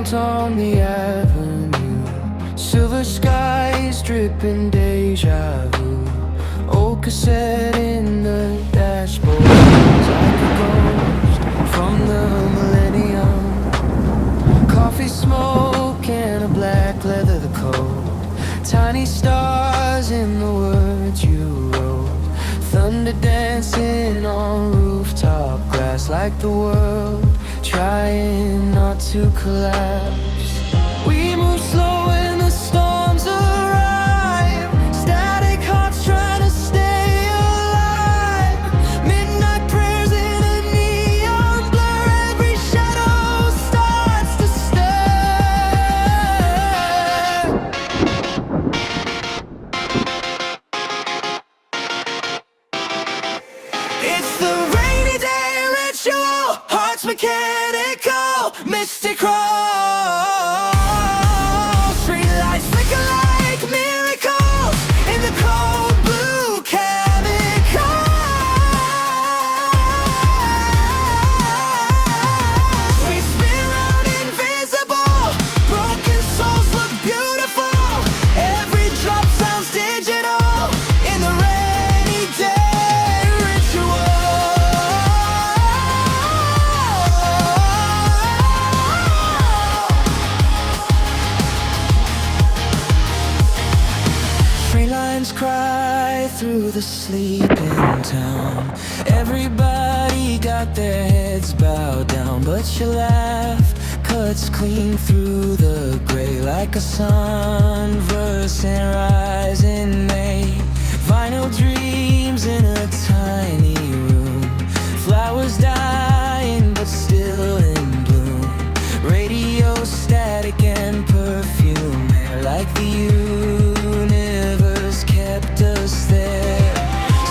out on the avenue, silver skies dripping deja vu. Old cassette in the dashboard, like a ghost from the millennium. Coffee smoke and a black leather coat, tiny stars in the words you wrote. Thunder dancing on rooftop glass, like the world trying not to collapse. We move slow when the storms arrive, static hearts trying to stay alive. Midnight prayers in a neon blur, every shadow starts to stir. It's the rainy day ritual, hearts mechanical, mystical. Street lights flicker like miracles in the cold blue chemicals. We spin round invisible, broken souls look beautiful. Every drop sounds digital in the rainy day ritual. Tree lines cry through the sleeping town. Everybody got their heads bowed down, but your laugh cuts clean through the gray, like a sunverse and rising May. Vinyl dreams in a tiny room, flowers dying but still in bloom. Radio static and perfume hair, like the universe kept us there.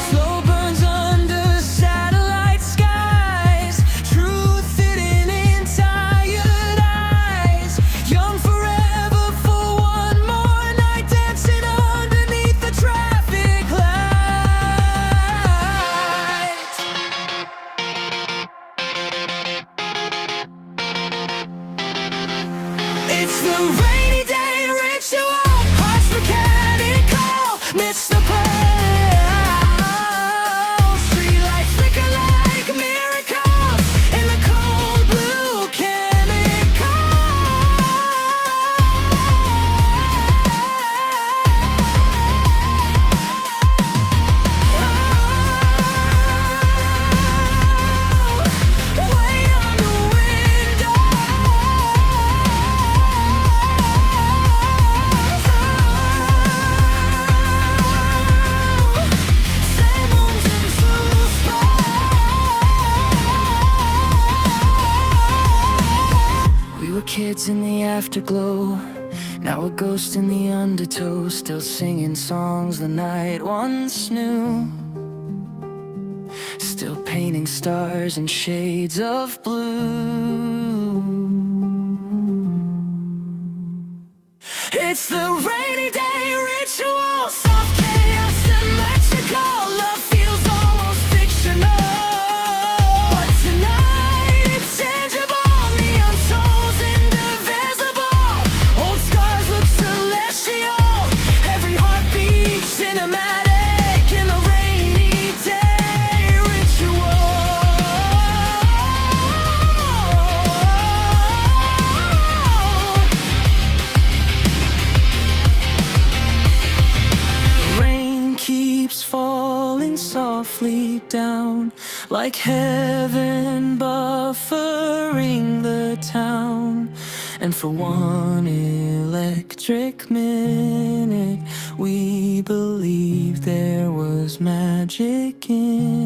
Slow burns under satellite skies, truth hidden in tired eyes. Young forever for one more night, dancing underneath the traffic lights. It's the rainy day ritual, hearts mechanical, miss the pearl. Streetlights flicker like miracles in the cold blue chemicals. Way on the window. We were kids in the afterglow, now a ghost in the undertow, still singing songs the night once knew, still painting stars in shades of blue. It's the rainy day ritual, soft chaos symmetrical. Love feels almost fictional, but tonight it's tangible. Neon souls indivisible, old scars look celestial. Every heartbeat cinematic in the rainy day ritual. Rain keeps falling softly down, like heaven buffering the town. And for one electric minute, we believed there was magic in